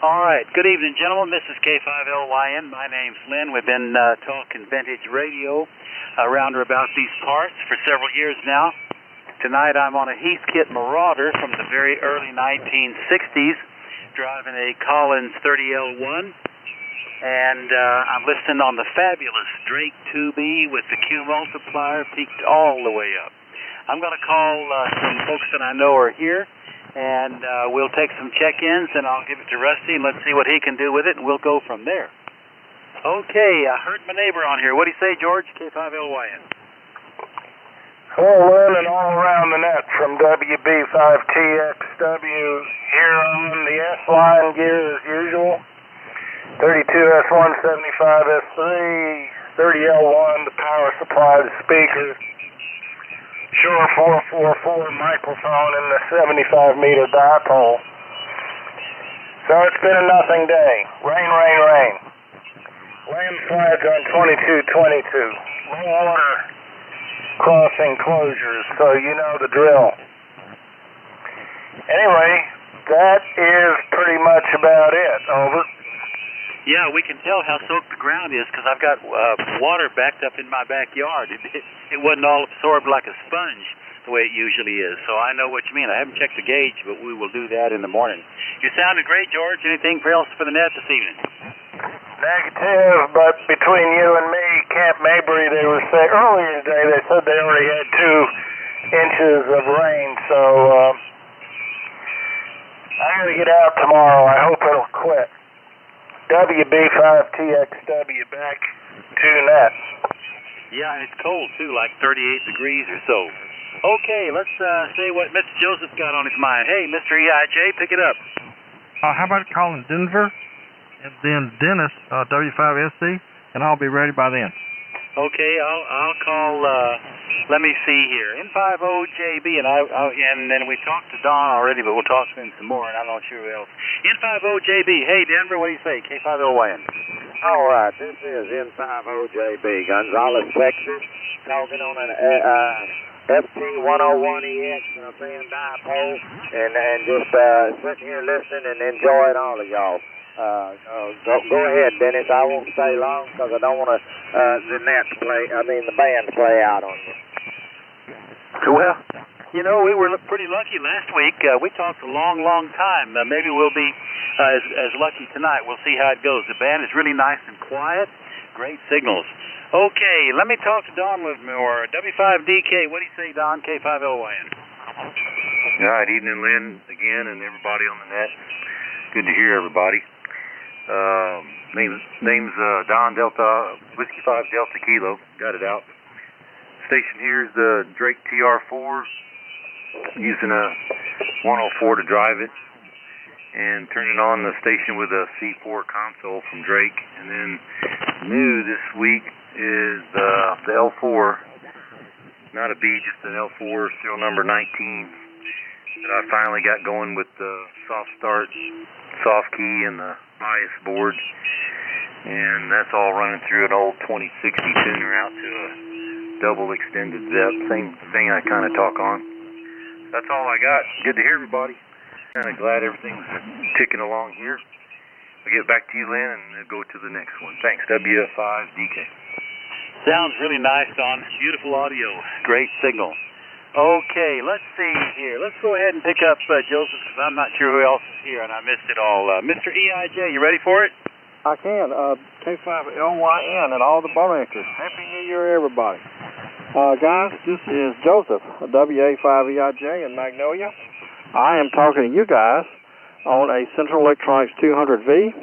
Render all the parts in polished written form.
All right. Good evening, gentlemen. This is K5LYN. My name's Lynn. We've been talking vintage radio around or about these parts for several years now. Tonight I'm on a Heathkit Marauder from the very early 1960s, driving a Collins 30L1. And I'm listening on the fabulous Drake 2B with the Q multiplier peaked all the way up. I'm going to call some folks that I know are here, and we'll take some check-ins, and I'll give it to Rusty, and let's see what he can do with it, and we'll go from there. Okay, I heard my neighbor on here. What do you say, George? K5LYN. Hello, Lynn, and all around the net from WB5TXW here on the S-Line gear as usual. 32S175S3, 30L1, the power supply, the speaker. Shure 444 microphone and the 75-meter dipole. So it's been a nothing day. Rain, rain, rain. Landslides on 2222. Low water crossing closures, so you know the drill. Anyway, that is pretty much about it. Over. Yeah, we can tell how soaked the ground is because I've got water backed up in my backyard. It wasn't all absorbed like a sponge the way it usually is, so I know what you mean. I haven't checked the gauge, but we will do that in the morning. You sounded great, George. Anything else for the net this evening? Negative, but between you and me, Camp Mabry, they were saying earlier today, they said they already had 2 inches of rain, so I gotta get out tomorrow. I hope it'll quit. WB5TXW back to net. Yeah, and it's cold too, like 38 degrees or so. Okay, let's see what Mr. Joseph got on his mind. Hey, Mr. EIJ, pick it up. How about calling Denver and then Dennis, W5SC, and I'll be ready by then. Okay, I'll call. Let me see here. N50JB, and then we talked to Don already, but we'll talk to him some more, and I'm not sure who else. N50JB. Hey, Denver, what do you say? K5LYN. All right, this is N50JB, Gonzales, Texas, talking on an FT101EX and a fan dipole, and just sitting here listening and enjoying all of y'all. Go ahead, Dennis. I won't stay long because I don't want the band to play out on you. Well, you know, we were pretty lucky last week. We talked a long, long time. Maybe we'll be as lucky tonight. We'll see how it goes. The band is really nice and quiet. Great signals. Okay, let me talk to Don a little more. W5DK, what do you say, Don? K5LYN. All right, evening, Lynn, again, and everybody on the net. Good to hear everybody. Name's Don Delta, Whiskey 5 Delta Kilo. Got it out. Station here is the Drake TR4. Using a 104 to drive it. And turning on the station with a C4 console from Drake. And then new this week is the L4. Not a B, just an L4, serial number 19. That I finally got going with the soft start, soft key, and the bias board. And that's all running through an old 2060 tuner out to a double extended ZEP. Same thing I kind of talk on. That's all I got. Good to hear everybody. Kind of glad everything's ticking along here. I'll get back to you, Lynn, and go to the next one. Thanks, W5DK. Sounds really nice, Don. Beautiful audio. Great signal. Okay, let's see here. Let's go ahead and pick up Joseph, because I'm not sure who else is here, and I missed it all. Mr. EIJ, you ready for it? I can. K5LYN and all the bar anchors. Happy New Year, everybody. Guys, this is Joseph, WA5EIJ in Magnolia. I am talking to you guys on a Central Electronics 200V.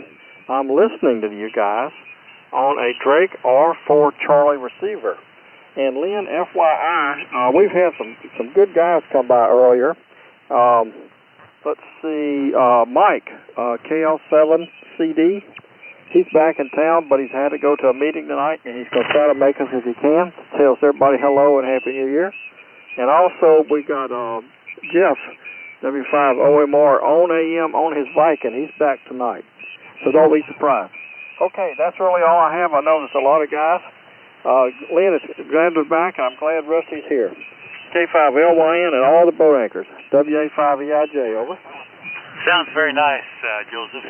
I'm listening to you guys on a Drake R4 Charlie receiver. And Lynn, FYI, we've had some good guys come by earlier. Let's see, Mike, KL7CD. He's back in town, but he's had to go to a meeting tonight, and he's going to try to make us if he can. Tells everybody hello and Happy New Year. And also, we got Jeff, W5OMR, on AM on his Viking. He's back tonight, so don't be surprised. Okay, that's really all I have. I know there's a lot of guys. Lynn is glad to be back, and I'm glad Rusty's here. K5LYN and all the boat anchors. WA5EIJ, over. Sounds very nice, Joseph.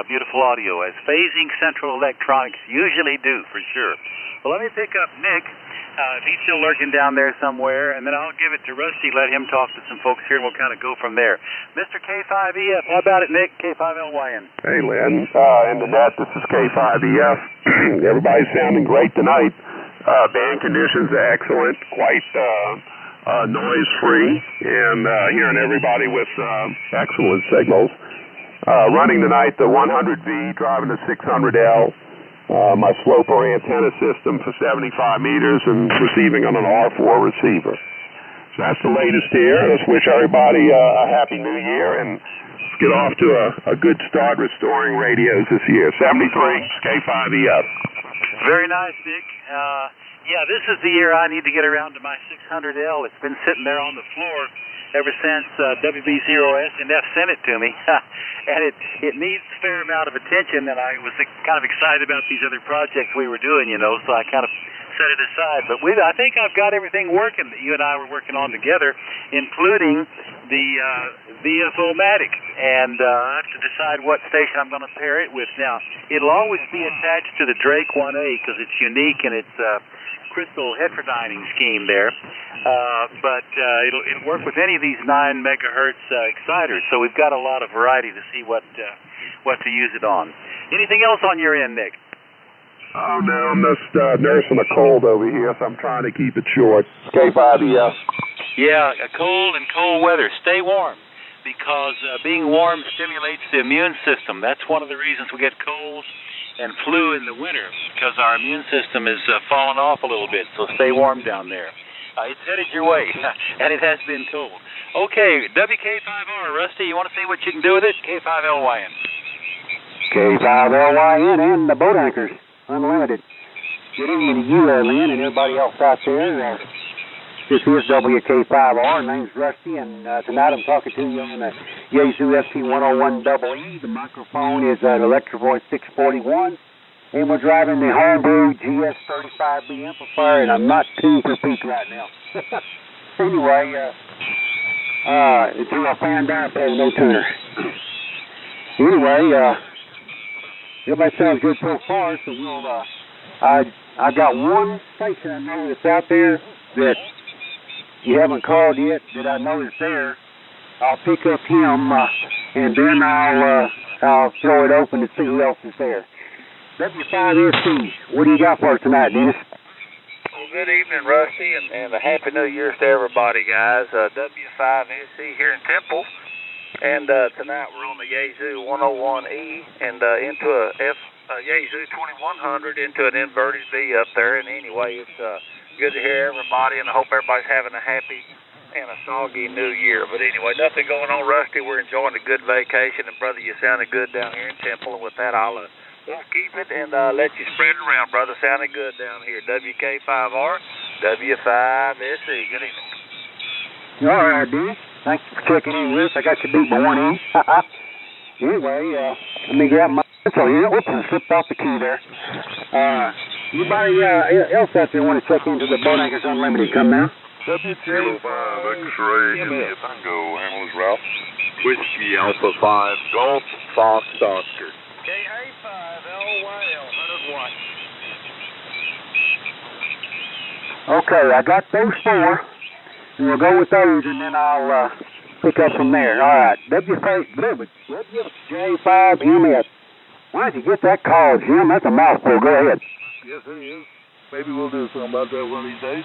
Beautiful audio, as Phasing Central Electronics usually do, for sure. Well, let me pick up Nick. If he's still lurking down there somewhere, and then I'll give it to Rusty, let him talk to some folks here, and we'll kind of go from there. Mr. K5EF, how about it, Nick? K5LYN. Hey, Lynn. In the net, this is K5EF. Everybody's sounding great tonight. Band conditions are excellent, quite noise-free, and hearing everybody with excellent signals. Running tonight the 100V, driving the 600L. My sloper antenna system for 75 meters and receiving on an R4 receiver. So that's the latest here. Let's wish everybody a happy new year and get off to a good start restoring radios this year. 73 K5EF. Very nice, Nick. Yeah, this is the year I need to get around to my 600L. It's been sitting there on the floor ever since WB0SNF sent it to me. And it needs a fair amount of attention, and I was kind of excited about these other projects we were doing, so I kind of set it aside. But I think I've got everything working that you and I were working on together, including the VFO-matic. And I have to decide what station I'm going to pair it with. Now, it'll always be attached to the Drake 1A because it's unique in its crystal heterodyning scheme there, but it'll work with any of these 9 megahertz exciters. So we've got a lot of variety to see what to use it on. Anything else on your end, Nick? Oh no, I'm just nursing a cold over here, so I'm trying to keep it short. K5EF. Yeah, cold and cold weather. Stay warm, because being warm stimulates the immune system. That's one of the reasons we get colds and flu in the winter, because our immune system is falling off a little bit, so stay warm down there. It's headed your way, and it has been cold. Okay, WK5R, Rusty, you want to see what you can do with it? K5LYN. K5LYN and the Boat Anchors, Unlimited. Good evening to you, Lynn, and everybody else out there. This is WK5R. My name's Rusty, and tonight I'm talking to you on the Yaesu FT101EE. The microphone is an Electro Voice 641, and we're driving the homebrew GS35B amplifier, and I'm not tuned for peak right now. Anyway, until I find out there's no tuner. Anyway, everybody sounds good so far, so we'll, I got one station I know that's out there that you haven't called yet that I know is there. I'll pick up him, and then I'll throw it open to see who else is there. W5SC, what do you got for us tonight, Dennis? Well, good evening, Rusty, and a Happy New Year's to everybody, guys. W5SC here in Temple, and tonight we're on the Yaesu 101E and into a Yaesu 2100 into an inverted V up there. And anyway, it's good to hear everybody, and I hope everybody's having a happy and a soggy new year. But anyway, nothing going on, Rusty. We're enjoying a good vacation, and brother, you sounded good down here in Temple. And with that, I'll keep it and let you spread it around, brother. Sounding good down here. WK5R, W5SC. Good evening. All right, dude. Thanks for checking in with us. I got you beat by 1 inch. Anyway, let me grab my pencil here. Whoops, I slipped off the key there. Anybody else out there want to check into the Boat Anchors Unlimited? Come now. W5 X-Ray, India Tango, Hamels Ralph. Whiskey Alpha 5, Golf, Fox, Oscar. KA5LYL, 101. Okay, I got those 4. And we'll go with those, and then I'll pick up from there. All right, WJ5MS. Why did you get that call, Jim? That's a mouthful. Go ahead. Yes, it is. Maybe we'll do something about that one of these days.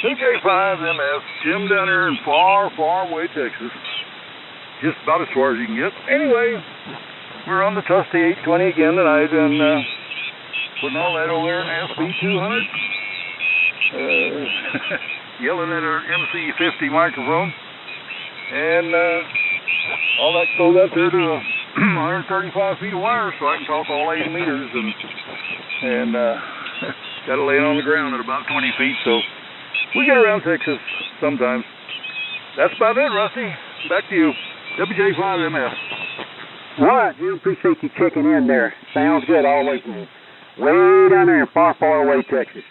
CK5MS, Jim down here in far, far away Texas. Just about as far as you can get. Anyway, we're on the Trusty 820 again tonight, and putting all that over there in SB200. Yelling at our MC50 microphone. And all that goes up there to 135 feet of wire, so I can talk all 80 meters, and got it laying on the ground at about 20 feet, so we get around Texas sometimes. That's about it, Rusty. Back to you. WJ5MS. All right, Jim, appreciate you checking in there. Sounds good all the way from way down there in far, far away Texas.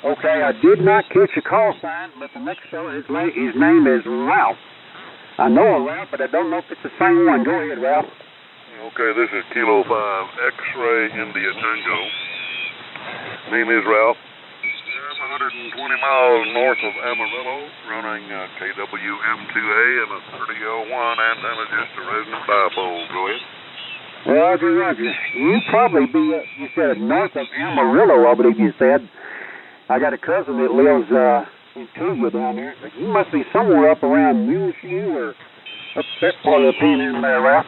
Okay, I did not catch a call sign, but the next fellow, his name is Ralph. I know a Ralph, but I don't know if it's the same one. Go ahead, Ralph. Okay, this is Kilo 5 X-Ray India Tango. Name is Ralph. I'm 120 miles north of Amarillo, running KWM2A and a 30L1 antenna, just a resonant dipole. Go ahead. Roger, Roger. You probably be, you said north of Amarillo, I believe you said. I got a cousin that lives in Tuvia down there. You must be somewhere up around Muleshoe or up that part of the Panhandle there, Ralph.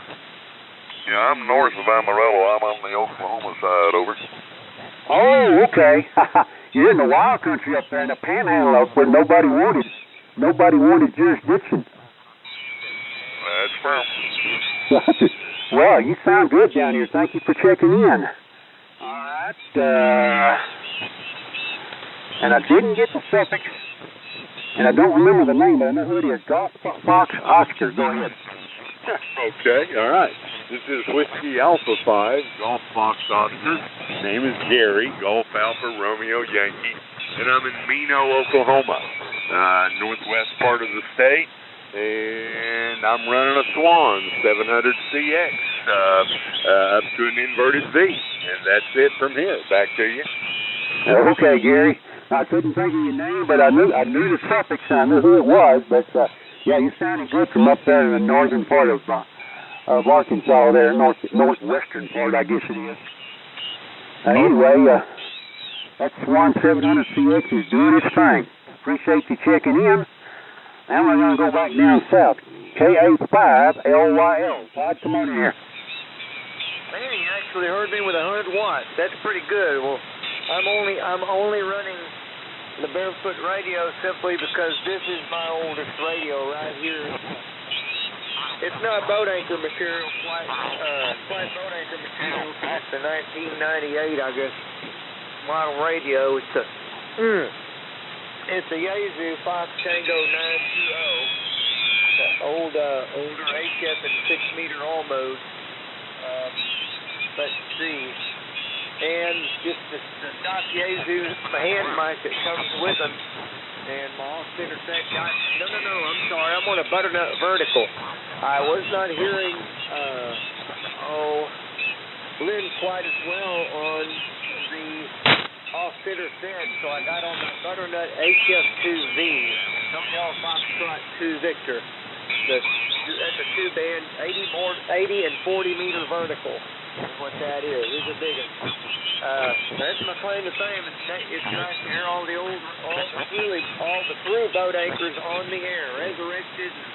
Yeah, I'm north of Amarillo. I'm on the Oklahoma side, over. Oh, okay. You're in the wild country up there in the Panhandle up where nobody wanted jurisdiction. That's from. Well, you sound good down here. Thank you for checking in. All right. And I didn't get the suffix, and I don't remember the name, but I know who it is. Golf Fox Oscar. Go ahead. Okay, all right. This is Whiskey Alpha 5, Golf Fox Oscar. Name is Gary, Golf Alpha Romeo Yankee, and I'm in Mino, Oklahoma, northwest part of the state. And I'm running a Swan 700CX up to an inverted V. And that's it from here. Back to you. Okay, Gary. I couldn't think of your name, but I knew the suffix. I knew who it was. But, yeah, you sounded good from up there in the northern part of Arkansas there, northwestern part, I guess it is. Anyway, that Swan 700CX is doing its thing. Appreciate you checking in. Now we're going to go back down south. KA5LYL. Todd, come on in here. Man, you actually heard me with 100 watts. That's pretty good. Well, I'm only running the Barefoot radio simply because this is my oldest radio right here. It's not boat anchor material, flight boat anchor material. It's the 1998, I guess, model radio. It's a Yaesu Fox Tango 920, the older HF and 6-meter all mode. Let's see. And just the stock Yaesu hand mic that comes with them. And my off-center set got... No, I'm sorry. I'm on a butternut vertical. I was not hearing, Lynn quite as well on the off-center set, so I got on the butternut HF2V, Hotel Foxtrot 2 Victor. That's a 2-band, 80 and 40-meter vertical is what that is. It's a big one. That's my claim to fame. It's nice to hear all the through boat anchors on the air, resurrected and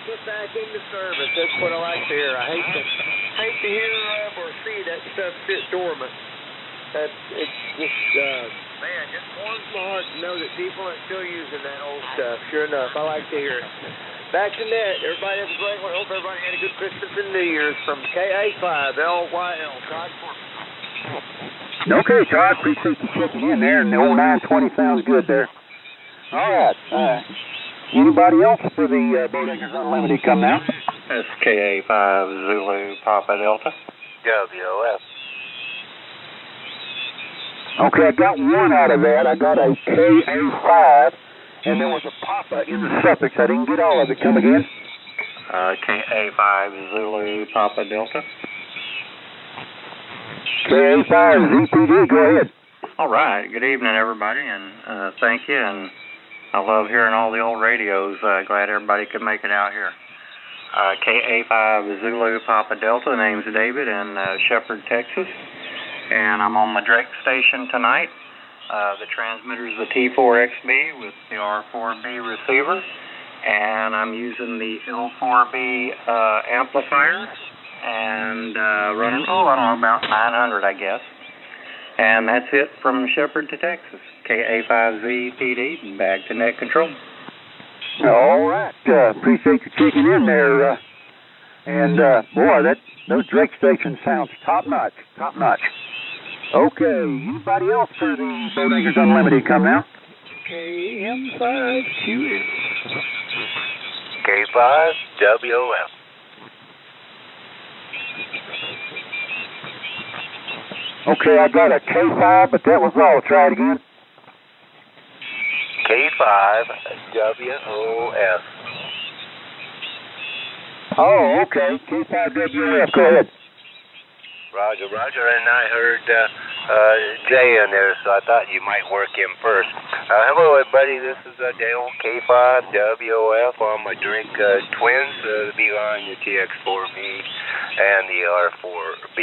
put back into service. That's what I like to hear. I hate to hear or see that stuff sit dormant. It's just, man, just warms my heart to know that people are still using that old stuff. Sure enough, I like to hear it. Back to net. Everybody have a great one. Hope everybody had a good Christmas and New Year's from KA5LYL. Todd Fortman. Okay, Todd. Appreciate you checking in there. And the old 920 sounds good there. All right. Anybody else for the Boat Anchors Unlimited come now? That's KA5 Zulu Papa Delta. WOF. Okay, I got one out of that. I got a KA5, and there was a Papa in the suffix. I didn't get all of it. Come again? KA5 Zulu Papa Delta. KA5 ZPD, go ahead. All right. Good evening, everybody, and thank you. And I love hearing all the old radios. Glad everybody could make it out here. KA5 Zulu Papa Delta. The name's David in Shepherd, Texas. And I'm on the Drake station tonight. The transmitter is the T4XB with the R4B receiver. And I'm using the L4B amplifier. And running, I don't know, about 900, I guess. And that's it from Shepherd to Texas. KA5ZPD, back to net control. All right. Appreciate you checking in there. And, boy, those Drake stations sounds top-notch. Top-notch. Okay. Anybody else for the Boat Anchors Unlimited come now? KM5QS. K5WOF. Okay, I got a K5, but that was all. Try it again. K5WOF. Oh, okay. K5WF, go ahead. Roger, and I heard Jay in there, so I thought you might work him first. Hello, everybody. This is Dale, K5WF on my Drake twins, the Beeline, the TX4B, and the R4B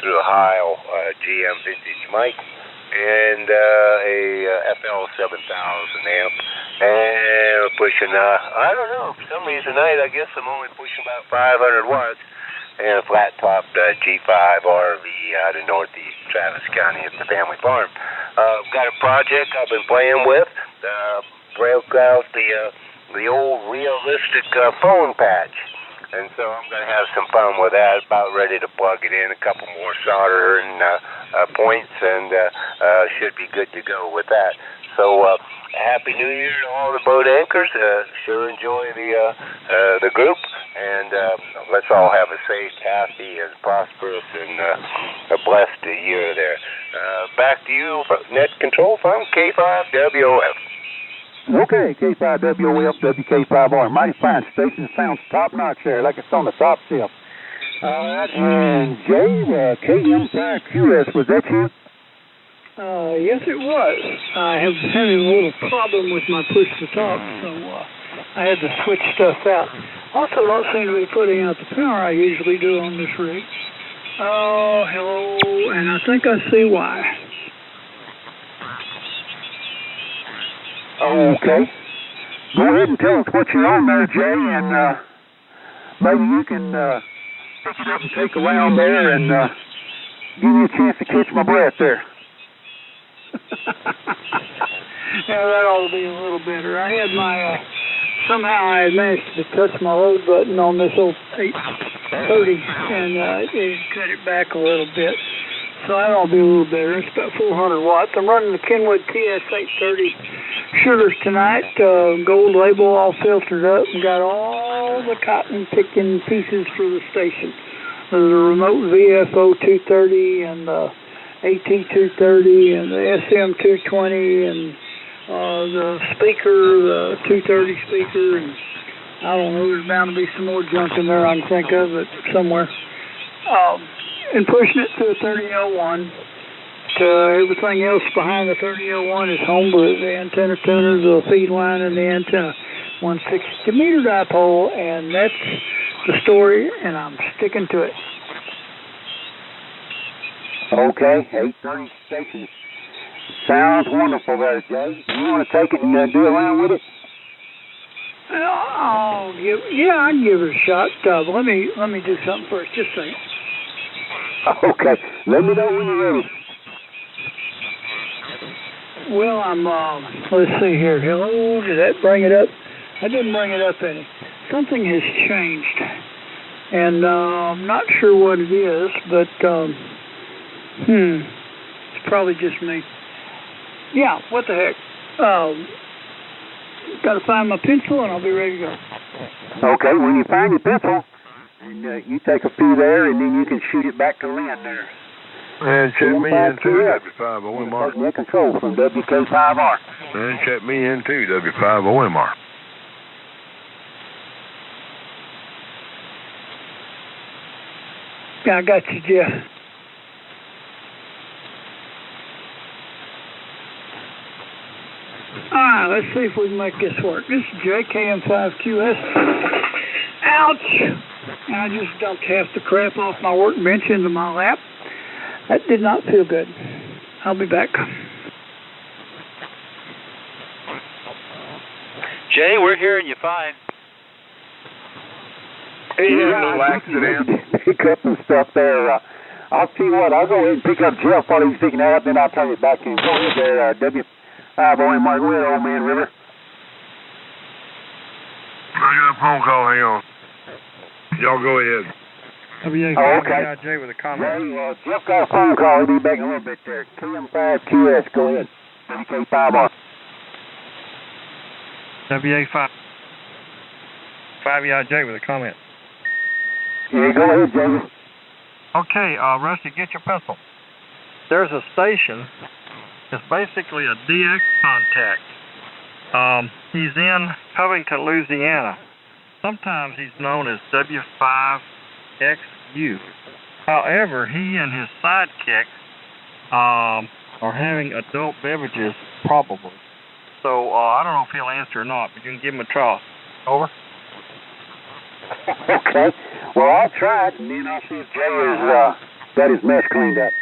through a Heil GM vintage mic and a FL 7000 amp. And we're pushing, I don't know, for some reason tonight, I guess I'm only pushing about 500 watts. And a flat-topped G5 RV out of northeast Travis County at the family farm. Got a project I've been playing with. Broke out the old realistic phone patch. And so I'm going to have some fun with that. About ready to plug it in, a couple more solder and points, and should be good to go with that. So Happy New Year to all the boat anchors. Sure enjoy the group. And let's all have a safe, happy, and prosperous, and a blessed year there. Back to you, Net Control from K5WF. Okay, K5WF, WK5R. Mighty fine station. Sounds top-notch there, like it's on the top shelf. And Jay, KM5QS, was that you? Yes, it was. I have having a little problem with my push-to-talk, so I had to switch stuff out. Also, don't seem to be putting out the power I usually do on this rig. Oh, hello, and I think I see why. Okay. Go ahead and tell us what you're on there, Jay, and maybe you can pick it up and take around there and give me a chance to catch my breath there. Yeah, that ought to be a little better. I had my... Somehow I had managed to touch my load button on this old 830 and it cut it back a little bit. So that'll be a little better. It's about 400 watts. I'm running the Kenwood TS830 sugars tonight. Gold label, all filtered up, and got all the cotton picking pieces for the station. There's a remote VFO 230 and the AT 230 and the SM 220 and the speaker, the 230 speaker, and I don't know, there's bound to be some more junk in there I can think of it somewhere. And pushing it to a 30L1. Everything else behind the 30L1 is homebrew. The antenna tuner, the feed line, and the antenna. 160-meter dipole, and that's the story, and I'm sticking to it. Okay, 830 station. Sounds wonderful there, Jay. You want to take it and do around with it? I can give it a shot. Let me do something first. Just a second. Okay. Let me know when you're ready. Well, let's see here. Hello, did that bring it up? I didn't bring it up any. Something has changed. And I'm not sure what it is, but, it's probably just me. Yeah, what the heck? Got to find my pencil and I'll be ready to go. Okay, when you find your pencil, and you take a few there, and then you can shoot it back to Lynn there. And check me in too, W5OMR. Net Control from WK5R. And check me in too, W5OMR. Yeah, I got you, Jeff. Alright, let's see if we can make this work. This is JKM5QS. Ouch! And I just dumped half the crap off my workbench into my lap. That did not feel good. I'll be back. Jay, we're hearing you fine. Hey, you had a little accident. Pick up some stuff there. I'll tell you what, I'll go ahead and pick up Jeff while he's picking that up, then I'll turn it back to you. Go ahead there, WK5OMR. Go ahead, old man River. I got a phone call, hang on. Y'all go ahead. WK5EIJ with a comment. Jeff got a phone call. He'll be back in a little bit there. KM5QS, go ahead. WK5R. WA5EIJ with a comment. Yeah, go ahead, Jay. Okay, Rusty, get your pencil. There's a station. It's basically a DX contact. He's in Covington, Louisiana. sometimes he's known as W5XU. However, he and his sidekick are having adult beverages, probably. So I don't know if he'll answer or not, but you can give him a try. Over. Okay. Well, I'll try it, and then I'll see if Jay has got his mess cleaned up.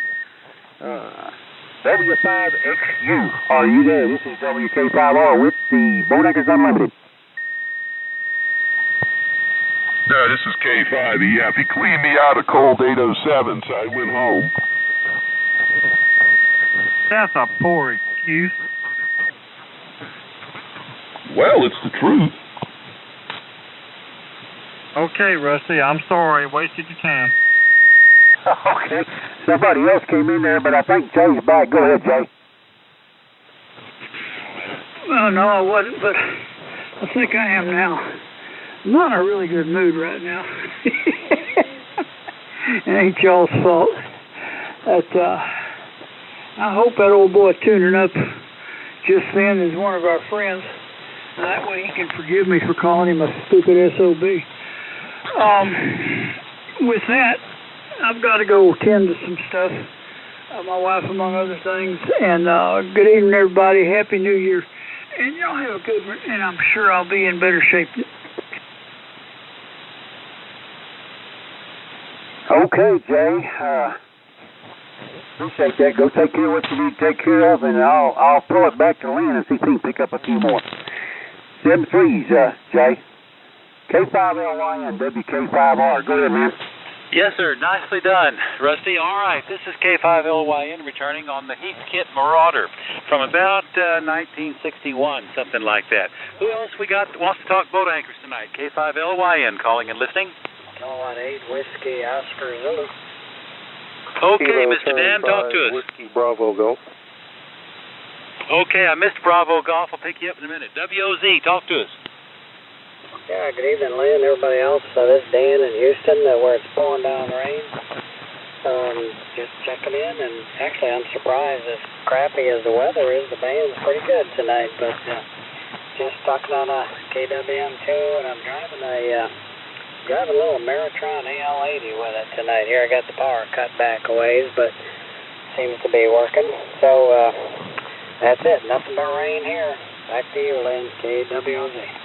W5XU, are you there? This is WK5R with the Boat Anchors Unlimited. No, this is K5EF. He cleaned me out of cold 807, so I went home. That's a poor excuse. Well, it's the truth. Okay, Rusty, I'm sorry. Wasted your time. Okay. Somebody else came in there, but I think Jay's back. Go ahead, Jay. Well, no, I wasn't, but I think I am now. I'm not in a really good mood right now. It ain't y'all's fault. I hope that old boy tuning up just then is one of our friends. That way he can forgive me for calling him a stupid SOB. With that, I've got to go tend to some stuff. My wife, among other things. And good evening, everybody. Happy New Year. And y'all have a good one, and I'm sure I'll be in better shape. Okay, Jay. Appreciate that. Go take care of what you need to take care of, and I'll throw it back to Lynn and see if he can pick up a few more. 7-3s, Jay. K5LY and WK5R. Go ahead, man. Yes, sir. Nicely done, Rusty. All right, this is K5LYN returning on the Heathkit Marauder from about 1961, something like that. Who else we got that wants to talk boat anchors tonight? K5LYN calling and listening. 018 Whiskey Oscar Zulu. Okay, Mr. Dan, talk to us. Whiskey Bravo Golf. Okay, I missed Bravo Golf. I'll pick you up in a minute. WOZ, talk to us. Yeah, good evening, Lynn, everybody else. This is Dan in Houston, where it's pouring down rain. Just checking in, and actually I'm surprised, as crappy as the weather is, the band's pretty good tonight. But just talking on a KWM2, and I'm driving a little Maritron AL80 with it tonight. Here I got the power cut back a ways, but seems to be working. So that's it. Nothing but rain here. Back to you, Lynn, KWZ.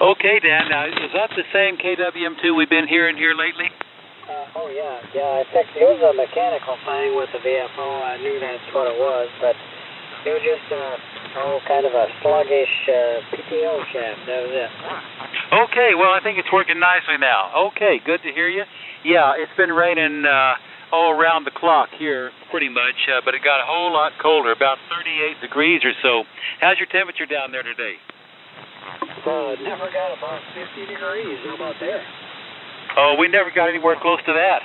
Okay, Dan. Now, is that the same KWM2 we've been hearing here lately? Oh, yeah. Yeah, I think it was a mechanical thing with the VFO. I knew that's what it was, but it was just kind of a sluggish PTO shaft. That was it. Okay, well, I think it's working nicely now. Okay, good to hear you. Yeah, it's been raining all around the clock here, pretty much, but it got a whole lot colder, about 38 degrees or so. How's your temperature down there today? Never got above 50 degrees. How about there? Oh, we never got anywhere close to that.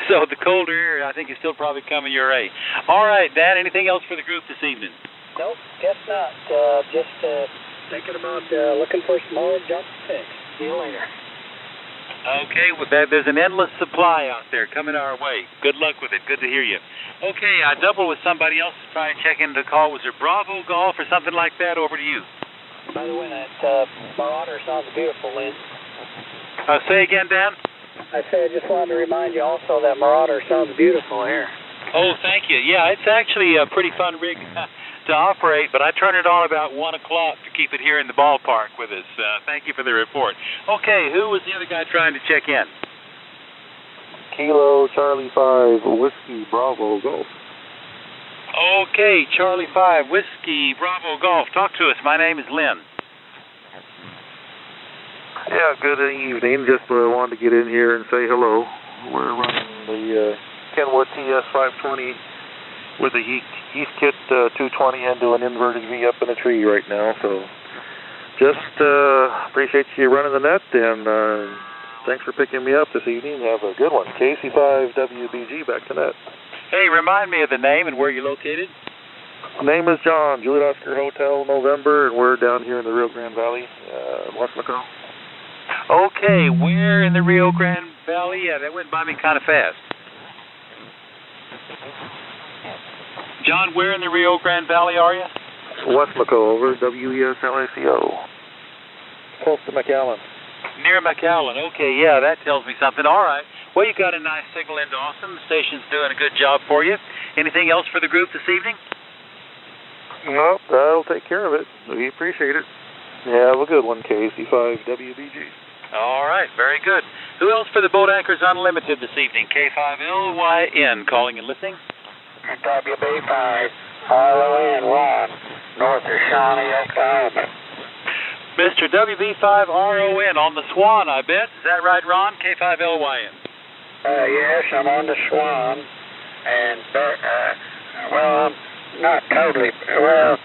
So the colder air, I think, is still probably coming your way. All right, Dan, anything else for the group this evening? Nope, guess not. Just thinking about looking for some more junk fix. See you later. Okay, well, there's an endless supply out there coming our way. Good luck with it. Good to hear you. Okay, I doubled with somebody else trying to check in the call. Was there Bravo Golf or something like that? Over to you. By the way, that Marauder sounds beautiful, Lynn. Say again, Dan? I said I just wanted to remind you also that Marauder sounds beautiful here. Oh, thank you. Yeah, it's actually a pretty fun rig to operate, but I turn it on about 1 o'clock to keep it here in the ballpark with us. Thank you for the report. Okay, who was the other guy trying to check in? Kilo Charlie 5 Whiskey Bravo Golf. Okay, Charlie 5 Whiskey Bravo Golf. Talk to us. My name is Lynn. Yeah, good evening. Just wanted to get in here and say hello. We're running the Kenwood TS 520 with a Heathkit 220 into an inverted V up in a tree right now. So just appreciate you running the net, and thanks for picking me up this evening. Have a good one. KC5WBG back to net. Hey, remind me of the name and where you're located. Name is John, Juliet Oscar Hotel, November, and we're down here in the Rio Grande Valley, Westlaco. Okay, where in the Rio Grande Valley? Yeah, that went by me kind of fast. John, where in the Rio Grande Valley are you? Westlaco, over, WESLACO. Close to McAllen. Near McAllen. Okay, yeah, that tells me something. All right. Well, you got a nice signal into Austin. The station's doing a good job for you. Anything else for the group this evening? No, that'll take care of it. We appreciate it. Have a good one, KC5WBG. All right, very good. Who else for the Boat Anchors Unlimited this evening? K5LYN calling and listening. WB5 RON, north of Shawnee, Oklahoma. Mr. WB5RON on the Swan, I bet. Is that right, Ron? K5LYN. Yes, I'm on the Swan, and well, I'm not totally. Well,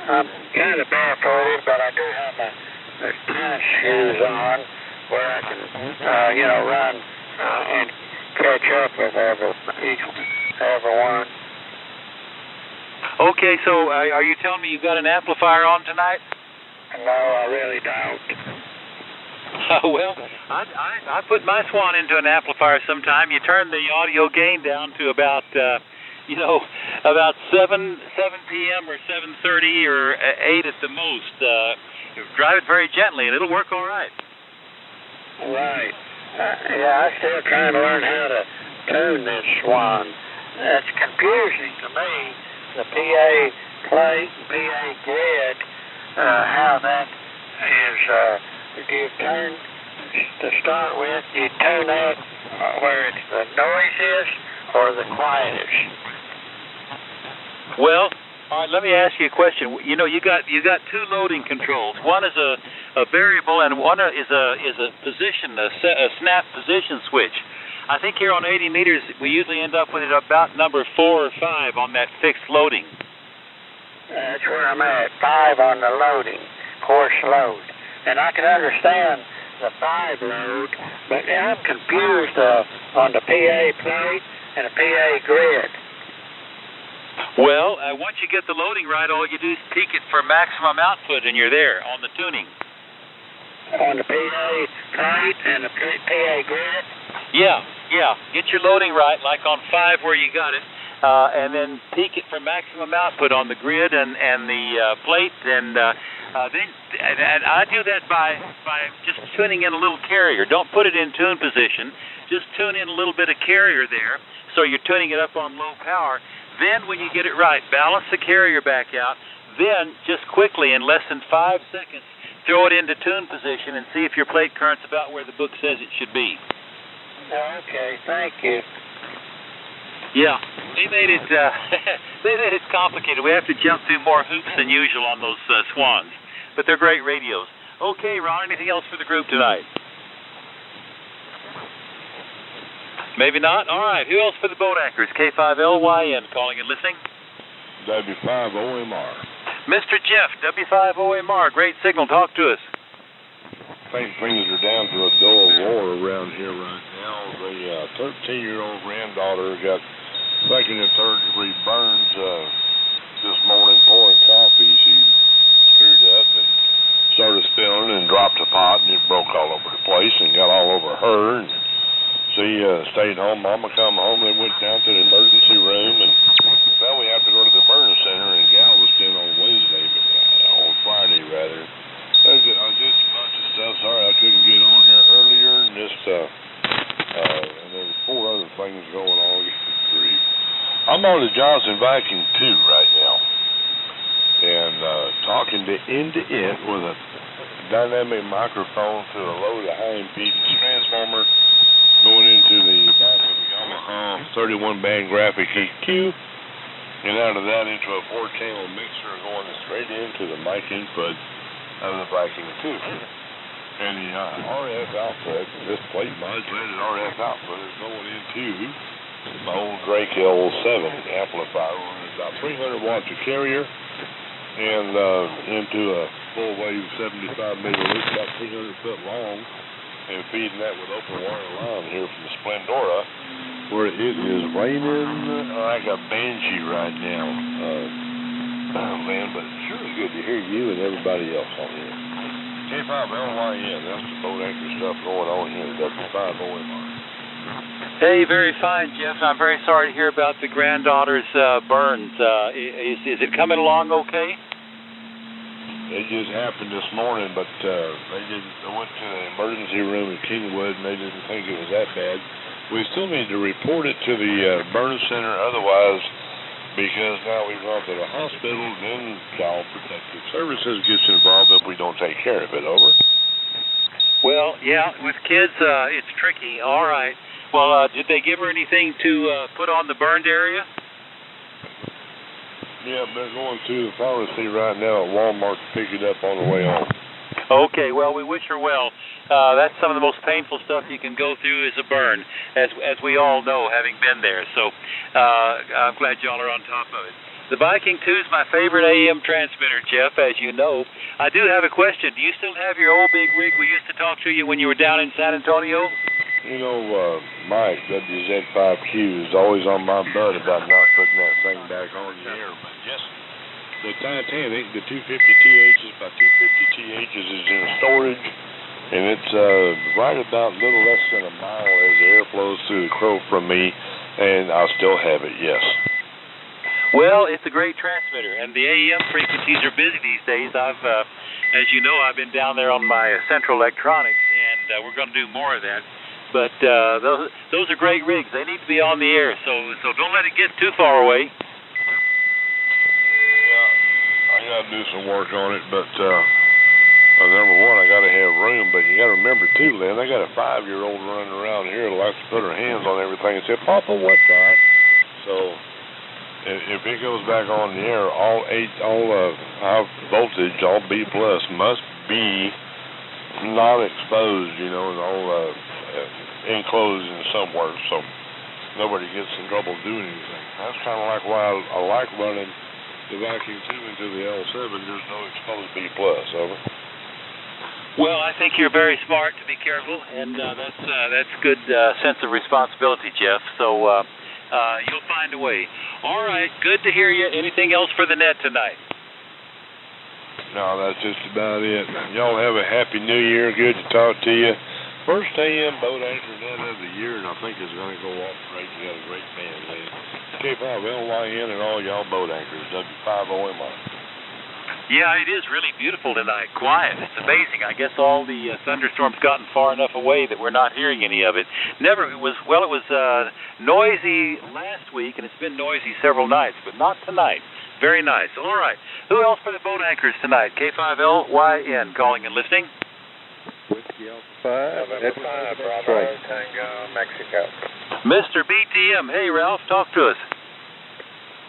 I'm kind of barefooted, but I do have my tennis shoes on, where I can, run and catch up with everyone. Okay, so are you telling me you got an amplifier on tonight? No, I really don't. Well, I put my Swan into an amplifier sometime. You turn the audio gain down to about, about 7 p.m. or 7:30 or 8 at the most. Drive it very gently, and it'll work all right. Right. Yeah, I'm still trying to learn how to tune this Swan. It's confusing to me, the PA plate, PA grid, how that is, do you turn, to start with, do you tune that where it's the noisiest or the quietest? Well, all right, let me ask you a question. You know, you got two loading controls. One is a variable, and one is a position, a snap position switch. I think here on 80 meters, we usually end up with it about number 4 or 5 on that fixed loading. That's where I'm at, 5 on the loading, course load. And I can understand the 5 load, but I'm confused on the PA plate and the PA grid. Well, once you get the loading right, all you do is peak it for maximum output, and you're there on the tuning. On the PA plate and the PA grid? Yeah. Get your loading right, like on 5 where you got it, and then peak it for maximum output on the grid and the plate, and I do that by just tuning in a little carrier. Don't put it in tune position. Just tune in a little bit of carrier there, so you're tuning it up on low power. Then when you get it right, balance the carrier back out. Then just quickly, in less than 5 seconds, throw it into tune position and see if your plate current's about where the book says it should be. Okay, thank you. Yeah, they made it complicated. We have to jump through more hoops than usual on those Swans, but they're great radios. Okay, Ron, anything else for the group tonight? Maybe not? All right, who else for the Boat Anchors? K5LYN calling and listening. W5OMR. Mr. Jeff, W5OMR, great signal. Talk to us. I think things are down to a dull roar around here right now. The 13-year-old granddaughter got second and third degree burns this morning pouring coffee. She screwed up and started spilling and dropped a pot, and it broke all over the place and got all over her. And she stayed home. Mama come home. They went down to the emergency room, and well, we have to go to the burn center in Galveston on Friday rather. I did a bunch of stuff. Sorry I couldn't get on here earlier, and and there were 4 other things going on. I'm on the Johnson Vacuum 2 right now, and talking to end-to-end with a dynamic microphone to a low to high impedance transformer going into the back of the Yamaha 31-band graphic EQ, and out of that into a 4-channel mixer going straight into the mic input of the Vacuum 2. And the RF output, this plate modulated RF output is going into my old Drake L7 amplifier. It's about 300 watts of carrier and into a full wave 75 meter loop, about 300 foot long, and feeding that with open wire line here from the Splendora, where it is raining like a banshee right now. Man, but it's really good to hear you and everybody else on here. K5LYN, that's the Boat Anchor stuff going on here at W5OMR. Hey, very fine, Jeff. I'm very sorry to hear about the granddaughter's burns. Is it coming along okay? It just happened this morning, but they went to the emergency room in Kingwood, and they didn't think it was that bad. We still need to report it to the burn center, otherwise, because now we've gone to the hospital, then Child Protective Services gets involved if we don't take care of it. Over. Well, yeah, with kids, it's tricky. All right. Well, did they give her anything to put on the burned area? Yeah, they're going to the pharmacy right now at Walmart to pick it up on the way home. Okay, well, we wish her well. That's some of the most painful stuff you can go through is a burn, as we all know, having been there. So I'm glad y'all are on top of it. The Viking 2 is my favorite AM transmitter, Jeff, as you know. I do have a question. Do you still have your old big rig we used to talk to you when you were down in San Antonio? You know, Mike, WZ5Q, is always on my butt about not putting that thing back on the air. But yes, the Titanic, the 250THs by 250THs is in storage, and it's right about a little less than a mile as the air flows through the crow from me, and I still have it, yes. Well, it's a great transmitter, and the AM frequencies are busy these days. As you know, I've been down there on my Central Electronics, and we're going to do more of that. But those are great rigs. They need to be on the air, so don't let it get too far away. Yeah, I got to do some work on it, but number one, I got to have room. But you got to remember too, Lynn, I got a 5-year-old running around here that likes to put her hands on everything and say, "Papa, what's that?" So if it goes back on the air, all high voltage, all B plus must be not exposed, you know, and all enclosed in somewhere, so nobody gets in trouble doing anything. That's kind of like why I like running the Viking 2 into the L7. There's no exposed B plus. Over. Well, I think you're very smart to be careful, and that's good sense of responsibility, Jeff. So you'll find a way. All right, good to hear you. Anything else for the net tonight? No, that's just about it. Y'all have a happy New Year. Good to talk to you. First AM boat anchor net of the year, and I think it's going to go off great. You got a great band, man. K5LYN and all y'all boat anchors, W5OMI. Yeah, it is really beautiful tonight. Quiet. It's amazing. I guess all the thunderstorms gotten far enough away that we're not hearing any of it. It was noisy last week, and it's been noisy several nights, but not tonight. Very nice. All right. Who else for the boat anchors tonight? K5LYN calling and listening. Whiskey Alpha 5. That's 5, Bravo, Tango, Mexico. Mr. BTM. Hey, Ralph, talk to us.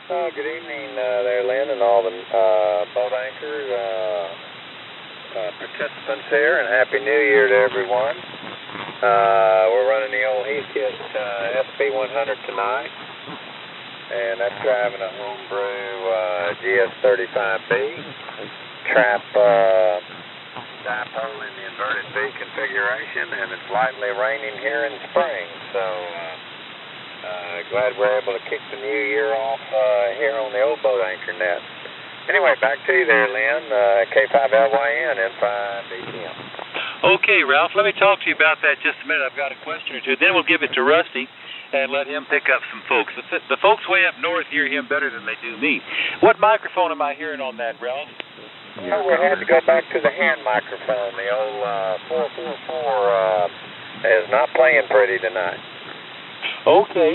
Good evening there, Lynn, and all the boat anchors, participants here, and Happy New Year to everyone. We're running the old Heathkit SB100 tonight, and that's driving a homebrew GS35B, trap dipole in the inverted V configuration, and it's lightly raining here in spring, so glad we're able to kick the new year off here on the old boat anchor net. Anyway, back to you there, Lynn, K5LYN and 5BTM. Okay, Ralph, let me talk to you about that just a minute. I've got a question or two. Then we'll give it to Rusty and let him pick up some folks. The folks way up north hear him better than they do me. What microphone am I hearing on that, Ralph? Well, we had to go back to the hand microphone. The old 444 is not playing pretty tonight. Okay.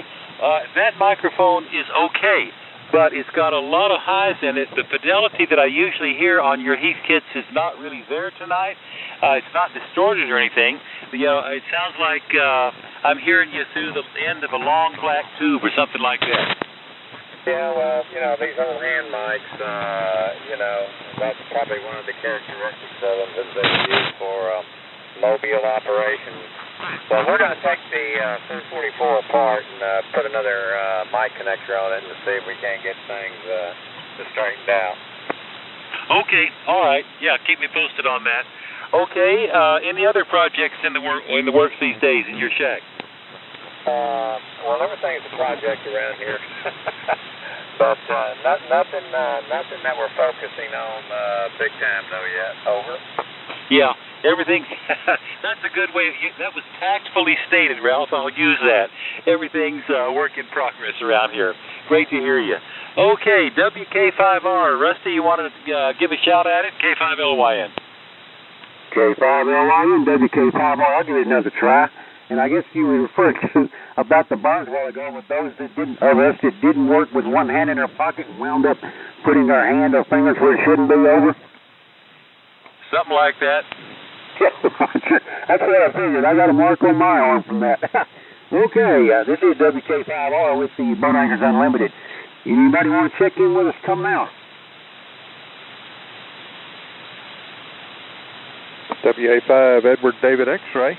That microphone is okay, but it's got a lot of highs in it. The fidelity that I usually hear on your Heathkits is not really there tonight. It's not distorted or anything. You know, it sounds like I'm hearing you through the end of a long black tube or something like that. Yeah, well, you know, these old hand mics, you know, that's probably one of the characteristics of them that they use for mobile operations. So we're going to take the 444 apart and put another mic connector on it and see if we can't get things straightened out. Okay, all right. Yeah, keep me posted on that. Okay, any other projects in the works these days in your shack? Well, everything's a project around here. But nothing that we're focusing on big time though yet. Over. Yeah, everything. That's a good way. That was tactfully stated, Ralph. I'll use that. Everything's work in progress around here. Great to hear you. Okay, WK5R. Rusty, you want to give a shout at it? K5LYN. K5LYN, WK5R. I'll give it another try. And I guess you were referring to about the burns a while ago with those that didn't work with one hand in their pocket and wound up putting our hand or fingers where it shouldn't be over. Something like that. That's what I figured. I got a mark on my arm from that. Okay, this is WK5R with the Boat Anchors Unlimited. Anybody want to check in with us? Come now. WA5 Edward David X-Ray.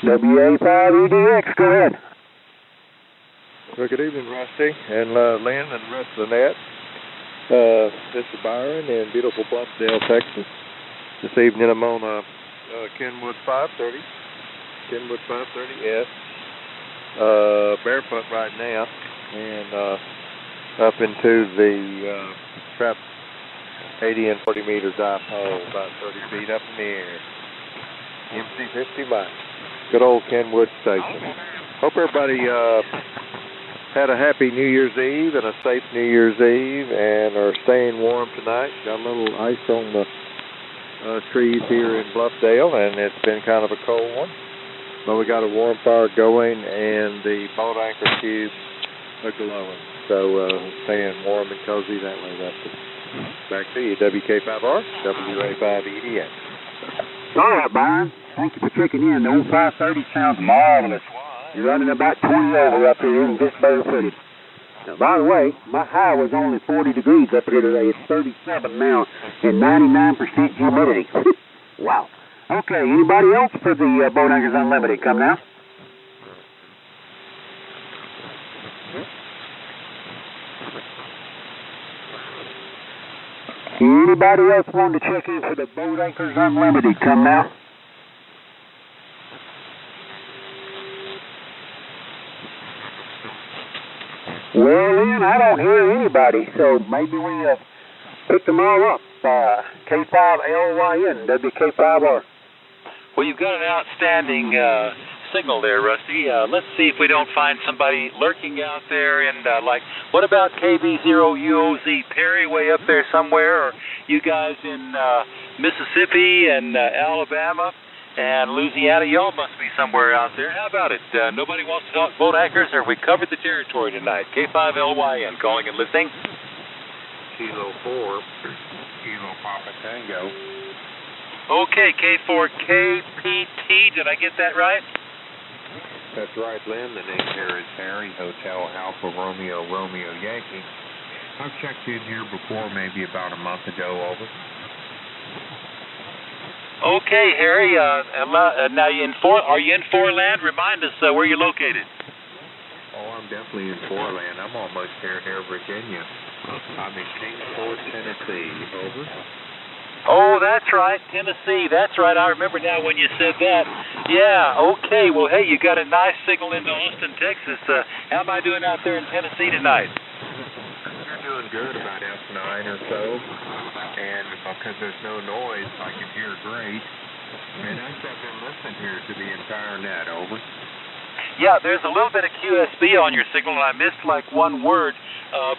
WA5EDX, go ahead. Well, good evening, Rusty, and Lynn, and the rest of the net. This is Byron in beautiful Bluffdale, Texas. This evening I'm on Kenwood 530. Kenwood 530S. Barefoot right now, and up into the trap 80 and 40 meter dipole, about 30 feet up in the air. MC50 mile. Good old Kenwood Station. Hope everybody had a happy New Year's Eve and a safe New Year's Eve and are staying warm tonight. Got a little ice on the trees here in Bluffdale, and it's been kind of a cold one. But we got a warm fire going, and the boat anchor cubes are glowing. So staying warm and cozy that way. Back to you, WK5R, WA5EDX. All right, Byron. Thank you for checking in. The old 530 sounds marvelous. You're running about 20 over up here in this barefooted. Now, by the way, my high was only 40 degrees up here today. It's 37 now and 99% humidity. Wow. Okay, anybody else for the Boat Anchors Unlimited? Come now. Anybody else want to check in for the Boat Anchors Unlimited? Come now. Well, Lynn, I don't hear anybody, so maybe we pick them all up. K5LYN, WK5R. Well, you've got an outstanding signal there, Rusty. Let's see if we don't find somebody lurking out there. And what about KB0UOZ Perry way up there somewhere? Or you guys in Mississippi and Alabama and Louisiana? Y'all must be somewhere out there. How about it? Nobody wants to talk boat anchors, or we covered the territory tonight? K5LYN calling and listening. Kilo 4, Kilo Papa Tango. Okay, K4KPT, did I get that right? That's right, Lynn. The name here is Harry, Hotel Alpha Romeo, Romeo Yankee. I've checked in here before, maybe about a month ago, over. Okay, Harry, now are you in Foreland? Remind us where you're located. Oh, I'm definitely in Foreland. I'm almost near Virginia. I'm in Kingsport, Tennessee, over. Oh, that's right, Tennessee. That's right. I remember now when you said that. Yeah, okay. Well, hey, you got a nice signal into Austin, Texas. How am I doing out there in Tennessee tonight? You're doing good, about F9 or so. And because there's no noise, I can hear great. And I've been listening here to the entire net, over. Yeah, there's a little bit of QSB on your signal, and I missed like one word.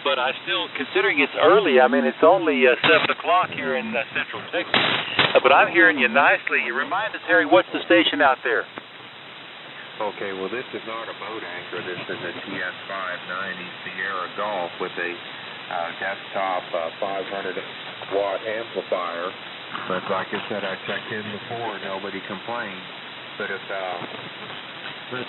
But I still, considering it's early, I mean, it's only 7 o'clock here in Central Texas. But I'm hearing you nicely. You remind us, Harry, what's the station out there? Okay, well, this is not a boat anchor. This is a TS590 Sierra Golf with a desktop 500-watt amplifier. But like I said, I checked in before. Nobody complained. But if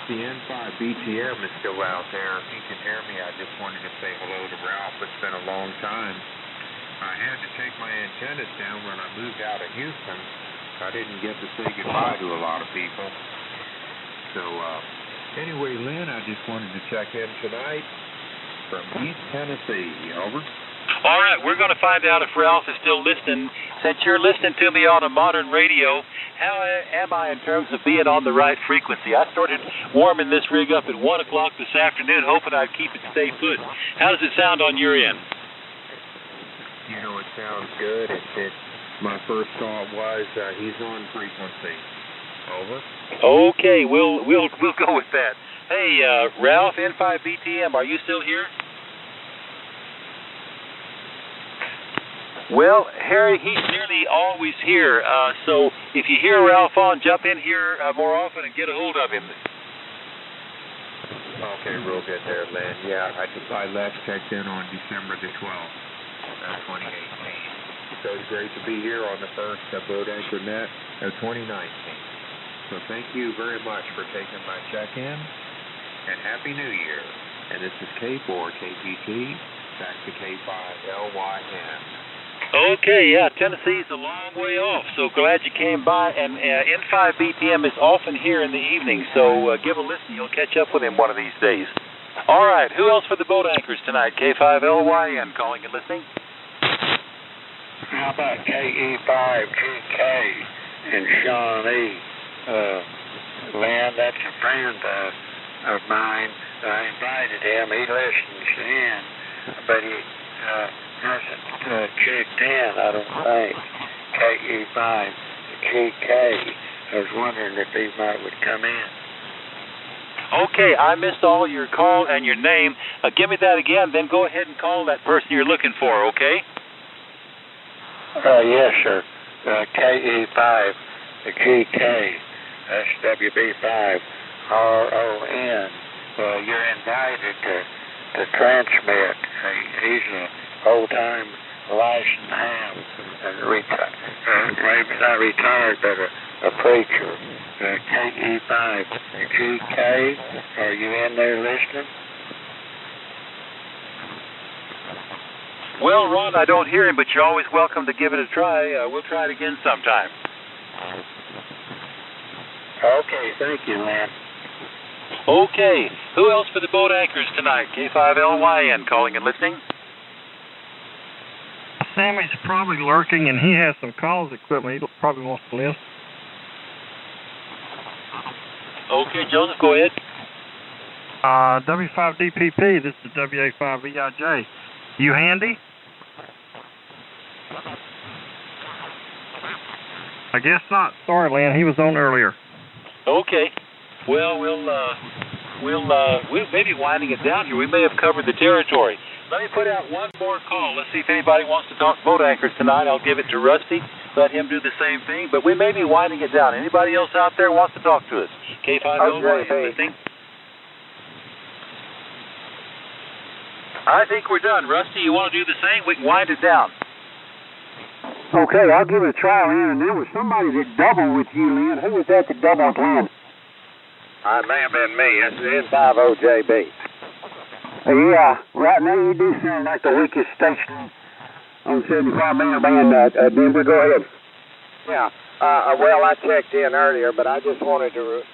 the N5 BTM is still out there, if he can hear me, I just wanted to say hello to Ralph. It's been a long time. I had to take my antennas down when I moved out of Houston. I didn't get to say goodbye to a lot of people. So, anyway, Lynn, I just wanted to check in tonight from East Tennessee. Over. All right, we're going to find out if Ralph is still listening. Since you're listening to me on a modern radio, how am I in terms of being on the right frequency? I started warming this rig up at 1 o'clock this afternoon, hoping I'd keep it stay put. How does it sound on your end? You know, it sounds good. My first thought was he's on frequency. Over. Okay, we'll go with that. Hey, Ralph, N5BTM, are you still here? Well, Harry, he's nearly always here. So if you hear Ralph on, jump in here more often and get a hold of him. Okay, real good there, Lynn. Yeah, I last checked in on December the 12th, 2018. So it's great to be here on the first Boat Anchor Net of 2019. So thank you very much for taking my check-in, and Happy New Year. And this is K4KPT, back to K5LYN. Okay, yeah, Tennessee's a long way off, so glad you came by. And N5BTM is often here in the evening, so give a listen. You'll catch up with him one of these days. All right, who else for the boat anchors tonight? K5LYN calling and listening. How about KE5GK and Sean E? Lynn, that's a friend of mine. I invited him. He listens in, but he hasn't checked in, I don't think. KE5GK. I was wondering if he would come in. Okay, I missed all your call and your name. Give me that again, then go ahead and call that person you're looking for, okay? Yes, sir. KE5GK. That's WB5RON. You're invited to transmit. He's an old-time licensed ham, and maybe not retired, but a preacher. KE5GK. Are you in there listening? Well, Ron, I don't hear him, but you're always welcome to give it a try. We'll try it again sometime. Okay, thank you, man. Okay, who else for the boat anchors tonight? K5LYN calling and listening. Sammy's probably lurking, and he has some calls equipment. He probably wants to list. Okay, Joseph, go ahead. W5DPP, this is WA5VIJ. You handy? I guess not. Sorry, Lynn, he was on earlier. Okay. Well, we'll maybe winding it down here. We may have covered the territory. Let me put out one more call. Let's see if anybody wants to talk boat anchors tonight. I'll give it to Rusty. Let him do the same thing. But we may be winding it down. Anybody else out there wants to talk to us? K5LYN listening. I think we're done. Rusty, you want to do the same? We can wind it down. Okay, I'll give it a try, Lynn. And there was somebody that doubled with you, Lynn. Who was that doubled with Lynn? It may have been me. It's N50JB. Yeah, right now you do sound like the weakest station on 75 million band, Denver. Go ahead. Yeah. Well, I checked in earlier, but I just wanted to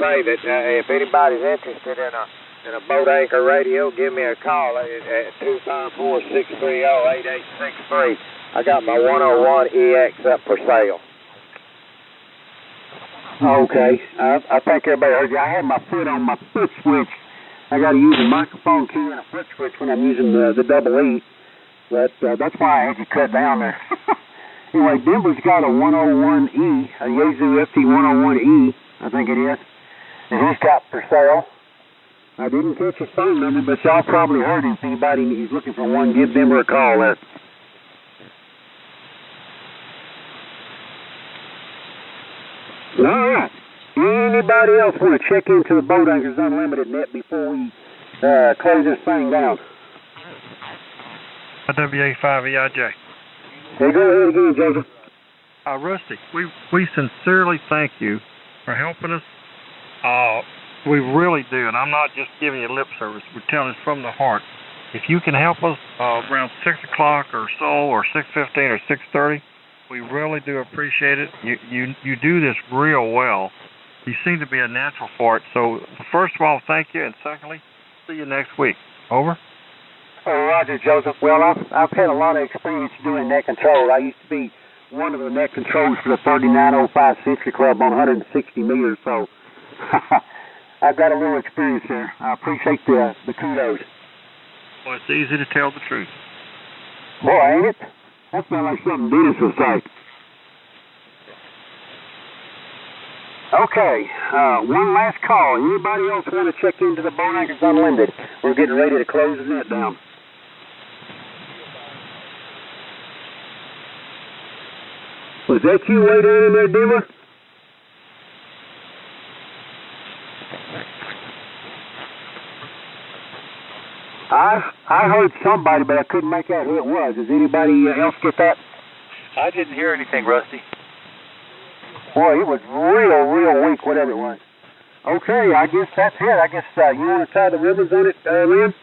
say that if anybody's interested in a boat anchor radio, give me a call at 254-630-8863. I got my 101EX up for sale. Okay. I think everybody heard you. I had my foot on my foot switch. I got to use a microphone key and a foot switch when I'm using the double E. But that's why I had you cut down there. Anyway, Denver's got a 101E, a Yaesu FT101E, I think it is. And he's got for sale. I didn't catch his phone number, but y'all probably heard him. If anybody is looking for one, give Denver a call. All right. Anybody else want to check into the Boat Anchors Unlimited net before we close this thing down? WA5EIJ. Hey, go ahead again, Joseph. Rusty, we sincerely thank you for helping us. We really do, and I'm not just giving you lip service. We're telling us from the heart. If you can help us around 6 o'clock or so, or 6:15 or 6:30, we really do appreciate it. You do this real well. You seem to be a natural for it. So, first of all, thank you, and secondly, see you next week. Over. Roger, Joseph. Well, I've had a lot of experience doing net control. I used to be one of the net controls for the 3905 Century Club on 160 meters, so I've got a little experience there. I appreciate the kudos. Well, it's easy to tell the truth. Boy, ain't it? That sounds like something Dennis would say. Okay, one last call. Anybody else want to check into the Boat Anchors Unlimited? We're getting ready to close the net down. Was that you way down in there, Denver? I heard somebody, but I couldn't make out who it was. Does anybody else get that? I didn't hear anything, Rusty. Boy, it was real weak, whatever it was. Okay, I guess that's it. I guess you want to tie the ribbons on it, Lynn?